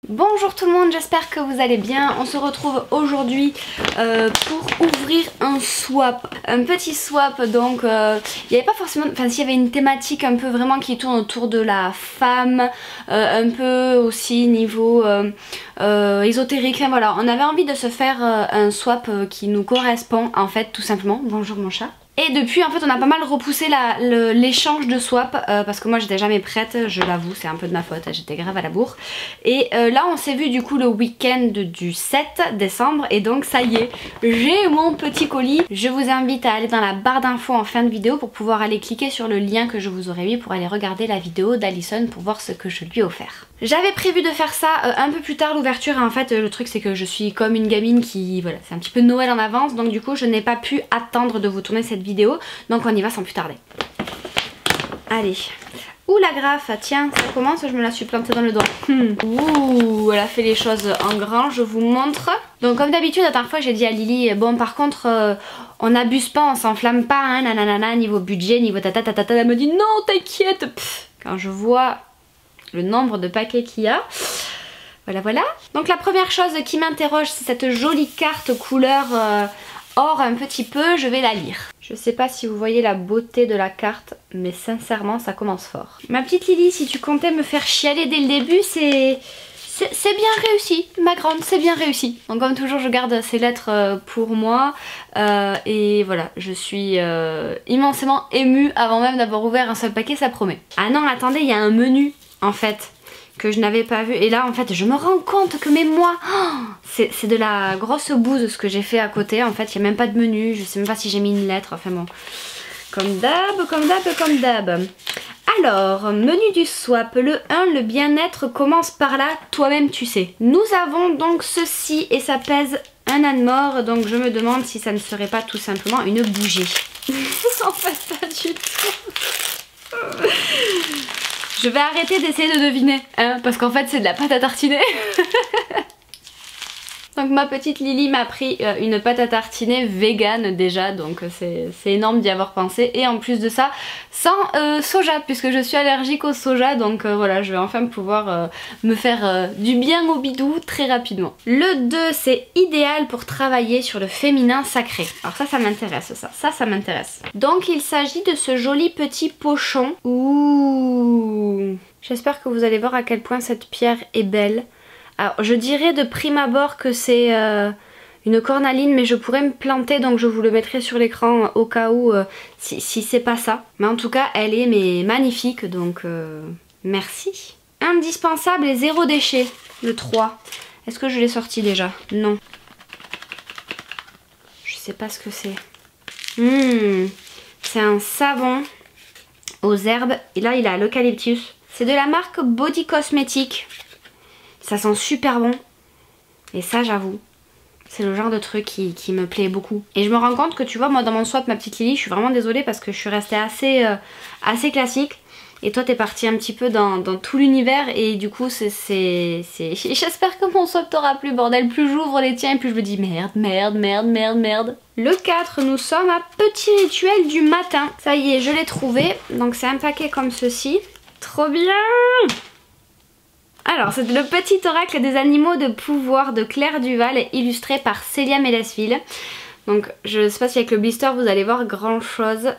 Bonjour tout le monde, j'espère que vous allez bien. On se retrouve aujourd'hui pour ouvrir un swap, un petit swap. Donc il n'y avait pas forcément, enfin s'il y avait une thématique un peu vraiment qui tourne autour de la femme, un peu aussi niveau ésotérique, enfin voilà, on avait envie de se faire un swap qui nous correspond en fait tout simplement. Bonjour mon chat. Et depuis en fait on a pas mal repoussé l'échange de swap parce que moi j'étais jamais prête, je l'avoue, c'est un peu de ma faute, j'étais grave à la bourre. Et là on s'est vu du coup le week-end du 7 décembre et donc ça y est, j'ai mon petit colis. Je vous invite à aller dans la barre d'infos en fin de vidéo pour pouvoir aller cliquer sur le lien que je vous aurais mis pour aller regarder la vidéo d'Alison pour voir ce que je lui ai offert. J'avais prévu de faire ça un peu plus tard l'ouverture et en fait le truc c'est que je suis comme une gamine qui, voilà, c'est un petit peu Noël en avance, donc du coup je n'ai pas pu attendre de vous tourner cette vidéo, donc on y va sans plus tarder. Allez. Ouh la graffe, tiens, ça commence, je me la suis plantée dans le doigt. Ouh, elle a fait les choses en grand, je vous montre. Donc comme d'habitude, la dernière fois j'ai dit à Lily, bon par contre, on n'abuse pas, on s'enflamme pas, hein, nanana, niveau budget, niveau tata, elle me dit non t'inquiète. Quand je vois le nombre de paquets qu'il y a, voilà. Donc la première chose qui m'interroge, c'est cette jolie carte couleur or un petit peu, je vais la lire. Je sais pas si vous voyez la beauté de la carte, mais sincèrement ça commence fort. Ma petite Lily, si tu comptais me faire chialer dès le début, c'est bien réussi, ma grande, c'est bien réussi. Donc comme toujours je garde ces lettres pour moi et voilà, je suis immensément émue avant même d'avoir ouvert un seul paquet, ça promet. Ah non attendez, il y a un menu en fait que je n'avais pas vu et là en fait je me rends compte que moi c'est de la grosse bouse ce que j'ai fait à côté. En fait il n'y a même pas de menu, je sais même pas si j'ai mis une lettre, enfin bon, comme d'hab. Alors, menu du swap, le 1, le bien-être commence par là, toi-même tu sais. Nous avons donc ceci et ça pèse un âne mort, donc je me demande si ça ne serait pas tout simplement une bougie. En fait pas du tout. Je vais arrêter d'essayer de deviner, hein, parce qu'en fait c'est de la pâte à tartiner. Donc ma petite Lily m'a pris une pâte à tartiner vegan déjà, donc c'est énorme d'y avoir pensé. Et en plus de ça, sans soja, puisque je suis allergique au soja, donc voilà, je vais enfin pouvoir me faire du bien au bidou très rapidement. Le 2, c'est idéal pour travailler sur le féminin sacré. Alors ça m'intéresse, ça m'intéresse. Donc il s'agit de ce joli petit pochon. Ouh, j'espère que vous allez voir à quel point cette pierre est belle. Alors je dirais de prime abord que c'est une cornaline, mais je pourrais me planter, donc je vous le mettrai sur l'écran au cas où si c'est pas ça. Mais en tout cas elle est magnifique, donc merci. Indispensable et zéro déchet, le 3. Est-ce que je l'ai sorti déjà? Non. Je sais pas ce que c'est. C'est un savon aux herbes, et là il a l'eucalyptus. C'est de la marque Body Cosmétique. Ça sent super bon. Et ça j'avoue, c'est le genre de truc qui me plaît beaucoup. Et je me rends compte que tu vois, moi dans mon swap, ma petite Lily, je suis vraiment désolée parce que je suis restée assez classique. Et toi t'es partie un petit peu dans tout l'univers et du coup j'espère que mon swap t'aura plu, bordel. Plus j'ouvre les tiens et plus je me dis merde. Le 4, nous sommes à petit rituel du matin. Ça y est, je l'ai trouvé. Donc c'est un paquet comme ceci. Trop bien! Alors, c'est le petit oracle des animaux de pouvoir de Claire Duval, illustré par Célia Mélesville. Donc, je sais pas si avec le blister vous allez voir grand chose.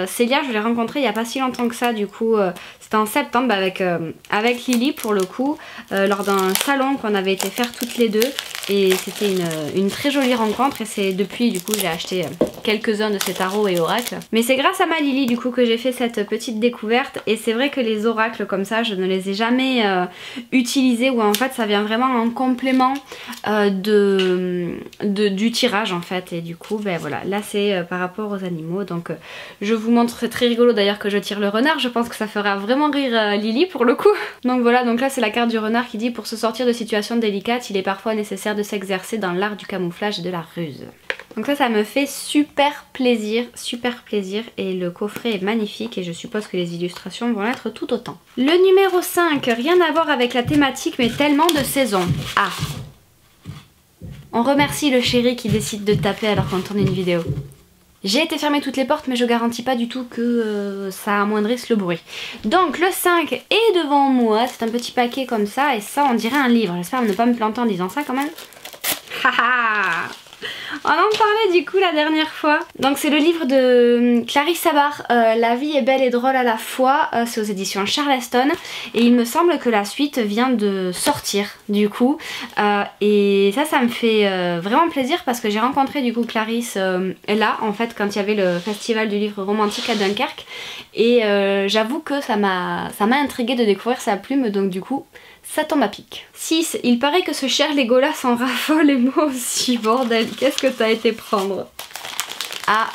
Célia, je l'ai rencontrée il y a pas si longtemps que ça, du coup, c'était en septembre avec Lily pour le coup, lors d'un salon qu'on avait été faire toutes les deux. Et c'était une très jolie rencontre et c'est depuis du coup j'ai acheté quelques-uns de ces tarots et oracles. Mais c'est grâce à ma Lily du coup que j'ai fait cette petite découverte et c'est vrai que les oracles comme ça je ne les ai jamais utilisés, ou en fait ça vient vraiment en complément du tirage en fait. Et du coup ben voilà, là c'est par rapport aux animaux, donc je vous montre, c'est très rigolo d'ailleurs que je tire le renard, je pense que ça fera vraiment rire Lily pour le coup. Donc voilà, donc là c'est la carte du renard qui dit: pour se sortir de situations délicates il est parfois nécessaire de s'exercer dans l'art du camouflage et de la ruse. Donc ça me fait super plaisir et le coffret est magnifique et je suppose que les illustrations vont être tout autant. Le numéro 5, rien à voir avec la thématique mais tellement de saison. Ah, on remercie le chéri qui décide de taper alors qu'on tourne une vidéo. J'ai été fermer toutes les portes mais je garantis pas du tout que ça amoindrisse le bruit. Donc le 5 est devant moi, c'est un petit paquet comme ça et ça on dirait un livre. J'espère ne pas me planter en disant ça quand même. Haha. On en parlait du coup la dernière fois. Donc c'est le livre de Clarisse Sabar, La vie est belle et drôle à la fois, c'est aux éditions Charleston et il me semble que la suite vient de sortir du coup et ça me fait vraiment plaisir parce que j'ai rencontré du coup Clarisse là en fait quand il y avait le festival du livre romantique à Dunkerque et j'avoue que ça m'a intriguée de découvrir sa plume donc du coup ça tombe à pic. 6. Il paraît que ce cher Legolas en raffole et moi aussi, bordel. Qu'est-ce que t'as été prendre? Ah,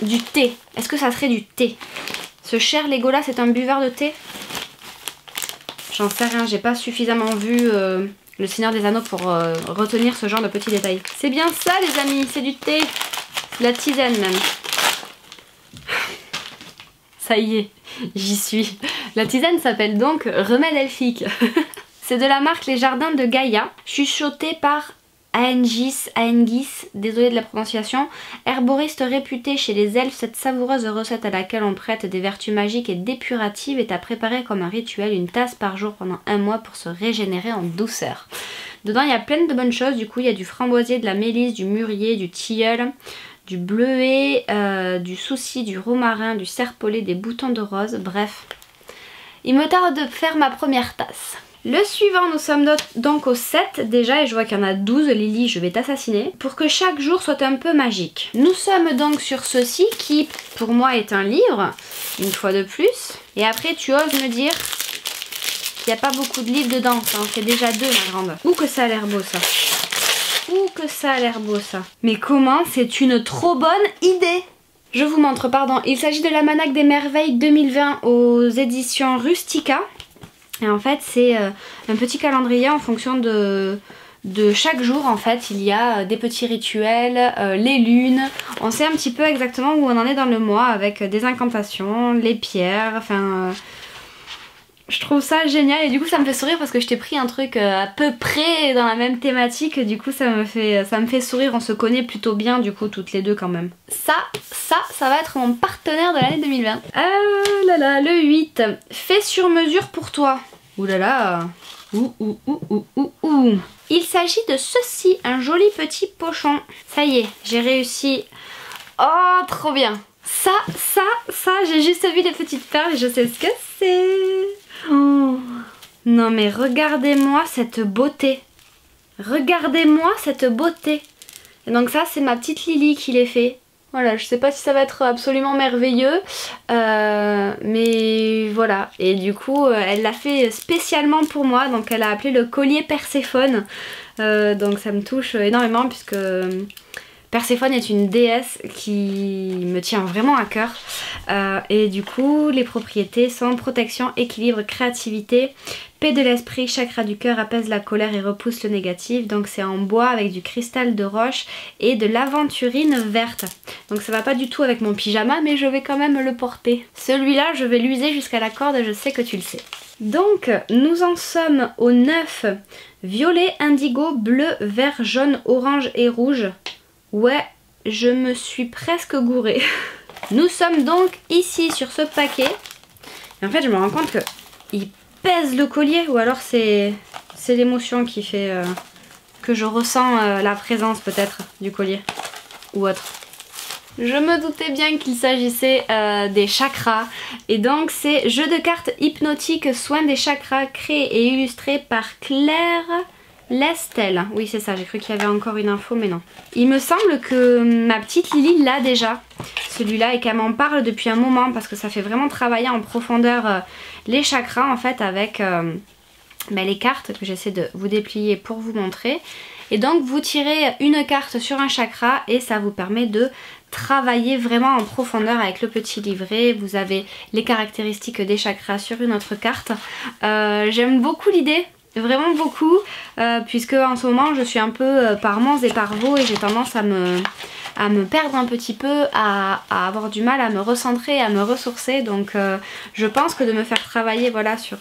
du thé. Est-ce que ça serait du thé? Ce cher Legolas est un buveur de thé? J'en sais rien, j'ai pas suffisamment vu le Seigneur des Anneaux pour retenir ce genre de petits détails. C'est bien ça les amis, c'est du thé. La tisane même. Ça y est, j'y suis. La tisane s'appelle donc Remède Elfique. C'est de la marque Les Jardins de Gaïa, chuchoté par Aengis, désolée de la prononciation, herboriste réputé chez les elfes. Cette savoureuse recette à laquelle on prête des vertus magiques et dépuratives est à préparer comme un rituel, une tasse par jour pendant 1 mois pour se régénérer en douceur. Dedans il y a plein de bonnes choses, du coup il y a du framboisier, de la mélisse, du mûrier, du tilleul, du bleuet, du souci, du romarin, du serpolet, des boutons de rose, bref. Il me tarde de faire ma première tasse. Le suivant, nous sommes donc au 7 déjà et je vois qu'il y en a 12. Lily, je vais t'assassiner. Pour que chaque jour soit un peu magique. Nous sommes donc sur ceci qui pour moi est un livre, une fois de plus. Et après tu oses me dire qu'il n'y a pas beaucoup de livres dedans, ça en fait déjà 2 ma grande. Ouh que ça a l'air beau ça. Ouh que ça a l'air beau ça. Mais comment, c'est une trop bonne idée. Je vous montre, pardon. Il s'agit de l'Almanach des Merveilles 2020 aux éditions Rustica. Et en fait c'est un petit calendrier en fonction de chaque jour en fait. Il y a des petits rituels, les lunes. On sait un petit peu exactement où on en est dans le mois avec des incantations, les pierres, enfin... je trouve ça génial et du coup ça me fait sourire parce que je t'ai pris un truc à peu près dans la même thématique. Du coup ça me fait sourire, on se connaît plutôt bien du coup toutes les deux quand même. Ça va être mon partenaire de l'année 2020. Ah là là, le 8. Fait sur mesure pour toi. Ouh là là. Ouh. Il s'agit de ceci, un joli petit pochon. Ça y est, j'ai réussi. Oh, trop bien. Ça, j'ai juste vu les petites perles et je sais ce que c'est. Oh. Non mais regardez-moi cette beauté. Regardez-moi cette beauté. Et donc ça, c'est ma petite Lily qui les fait. Voilà, je sais pas si ça va être absolument merveilleux, mais voilà. Et du coup, elle l'a fait spécialement pour moi, donc elle a appelé le collier Perséphone. Donc ça me touche énormément puisque Perséphone est une déesse qui me tient vraiment à cœur. Et du coup, les propriétés sont protection, équilibre, créativité, paix de l'esprit, chakra du cœur, apaise la colère et repousse le négatif. Donc c'est en bois avec du cristal de roche et de l'aventurine verte. Donc ça va pas du tout avec mon pyjama mais je vais quand même le porter. Celui-là je vais l'user jusqu'à la corde, je sais que tu le sais. Donc nous en sommes au 9. Violet, indigo, bleu, vert, jaune, orange et rouge. Ouais, je me suis presque gourée. Nous sommes donc ici sur ce paquet. Et en fait je me rends compte que il pèse le collier ou alors c'est l'émotion qui fait que je ressens la présence peut-être du collier ou autre. Je me doutais bien qu'il s'agissait des chakras et donc c'est jeu de cartes hypnotique soin des chakras créé et illustré par Claire Lestel. Oui c'est ça, j'ai cru qu'il y avait encore une info mais non. Il me semble que ma petite Lily l'a déjà celui-là et qu'elle m'en parle depuis un moment parce que ça fait vraiment travailler en profondeur les chakras en fait avec les cartes que j'essaie de vous déplier pour vous montrer. Et donc vous tirez une carte sur un chakra et ça vous permet de travailler vraiment en profondeur avec le petit livret. Vous avez les caractéristiques des chakras sur une autre carte. J'aime beaucoup l'idée. Vraiment beaucoup, puisque en ce moment je suis un peu par Mons et par Vaux et j'ai tendance à me perdre un petit peu, à avoir du mal à me recentrer, à me ressourcer. Donc je pense que de me faire travailler voilà, sur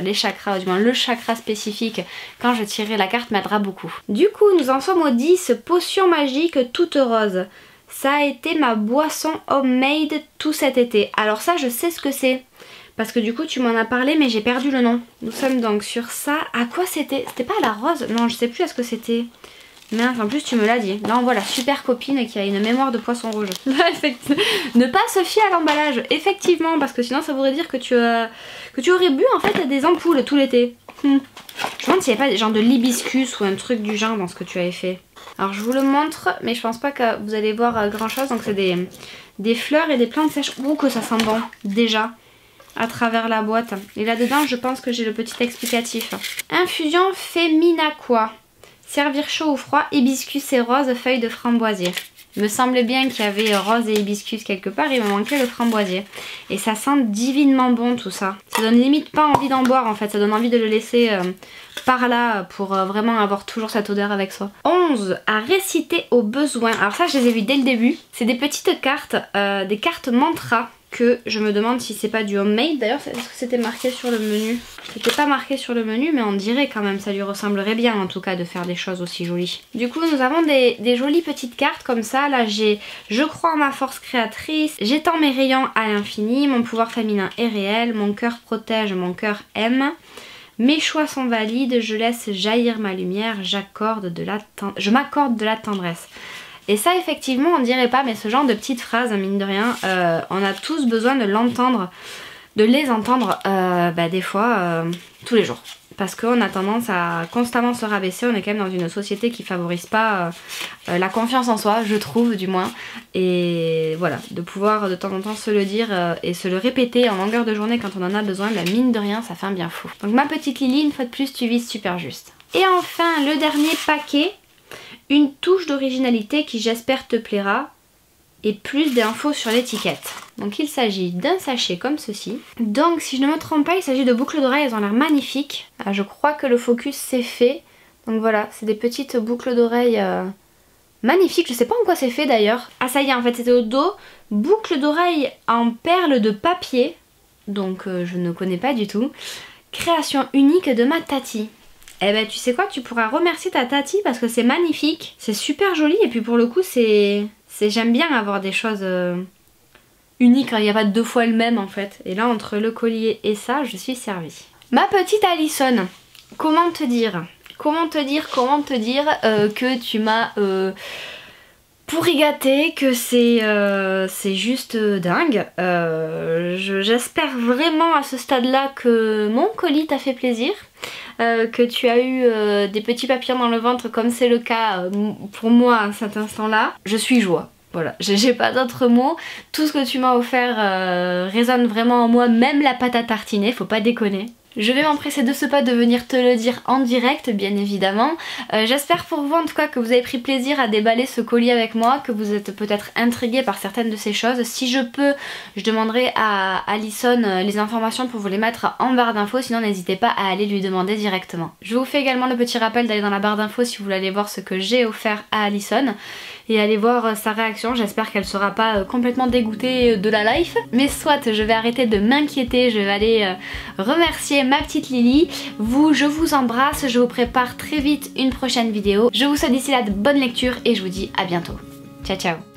les chakras, ou du moins le chakra spécifique quand je tirerai la carte m'aidera beaucoup. Du coup nous en sommes au 10, potion magique toute rose. Ça a été ma boisson homemade tout cet été. Alors ça, je sais ce que c'est. Parce que du coup, tu m'en as parlé, mais j'ai perdu le nom. Nous sommes donc sur ça. À quoi c'était? C'était pas à la rose? Non, je sais plus à ce que c'était. Mais en plus, tu me l'as dit. Là, on voit la super copine qui a une mémoire de poisson rouge. Ne pas se fier à l'emballage. Effectivement, parce que sinon, ça voudrait dire que tu aurais bu en fait des ampoules tout l'été. Je me demande s'il n'y avait pas genre de l'hibiscus ou un truc du genre dans ce que tu avais fait. Alors je vous le montre, mais je pense pas que vous allez voir grand chose. Donc c'est des fleurs et des plantes sèches. Ouh que ça sent bon déjà à travers la boîte. Et là dedans je pense que j'ai le petit explicatif. Infusion Feminaqua. Servir chaud ou froid, hibiscus et rose, feuilles de framboisier. Il me semblait bien qu'il y avait rose et hibiscus quelque part, il me manquait le framboisier. Et ça sent divinement bon tout ça. Ça donne limite pas envie d'en boire en fait, ça donne envie de le laisser par là pour vraiment avoir toujours cette odeur avec soi. 11. À réciter au besoin. Alors ça je les ai vus dès le début. C'est des petites cartes, des cartes mantra. Que je me demande si c'est pas du homemade. D'ailleurs, est-ce que c'était marqué sur le menu? C'était pas marqué sur le menu, mais on dirait quand même, ça lui ressemblerait bien en tout cas de faire des choses aussi jolies. Du coup, nous avons des jolies petites cartes comme ça. Là, j'ai je crois en ma force créatrice, j'étends mes rayons à l'infini, mon pouvoir féminin est réel, mon cœur protège, mon cœur aime. Mes choix sont valides, je laisse jaillir ma lumière, je m'accorde de la tendresse. Et ça effectivement on dirait pas, mais ce genre de petites phrases mine de rien, on a tous besoin de l'entendre, de les entendre des fois tous les jours. Parce qu'on a tendance à constamment se rabaisser, on est quand même dans une société qui favorise pas la confiance en soi, je trouve du moins. Et voilà, de pouvoir de temps en temps se le dire et se le répéter en longueur de journée quand on en a besoin, la mine de rien ça fait un bien fou. Donc ma petite Lily, une fois de plus tu vises super juste. Et enfin le dernier paquet. Une touche d'originalité qui j'espère te plaira et plus d'infos sur l'étiquette. Donc il s'agit d'un sachet comme ceci. Donc si je ne me trompe pas, il s'agit de boucles d'oreilles, elles ont l'air magnifiques. Ah, je crois que le focus s'est fait. Donc voilà, c'est des petites boucles d'oreilles magnifiques. Je sais pas en quoi c'est fait d'ailleurs. Ah ça y est, en fait c'était au dos. Boucles d'oreilles en perles de papier. Donc je ne connais pas du tout. Création unique de ma Tati. Eh ben tu sais quoi, tu pourras remercier ta Tati parce que c'est magnifique, c'est super joli et puis pour le coup j'aime bien avoir des choses uniques, il n'y a pas deux fois le même en fait. Et là entre le collier et ça, je suis servie. Ma petite Alison, comment te dire que tu m'as pourri gâté, que c'est juste dingue. J'espère vraiment à ce stade-là que mon colis t'a fait plaisir. Que tu as eu des petits papillons dans le ventre comme c'est le cas pour moi à cet instant-là. Je suis joie. Voilà, j'ai pas d'autres mots. Tout ce que tu m'as offert résonne vraiment en moi, même la pâte à tartiner, faut pas déconner. Je vais m'empresser de ce pas de venir te le dire en direct, bien évidemment. J'espère pour vous en tout cas que vous avez pris plaisir à déballer ce colis avec moi, que vous êtes peut-être intrigués par certaines de ces choses. Si je peux, je demanderai à Alison les informations pour vous les mettre en barre d'infos, sinon n'hésitez pas à aller lui demander directement. Je vous fais également le petit rappel d'aller dans la barre d'infos si vous voulez aller voir ce que j'ai offert à Alison et aller voir sa réaction. J'espère qu'elle sera pas complètement dégoûtée de la life, mais soit je vais arrêter de m'inquiéter, je vais aller remercier ma petite Lily. Je vous embrasse, je vous prépare très vite une prochaine vidéo. Je vous souhaite d'ici là de bonnes lectures et je vous dis à bientôt. Ciao ciao.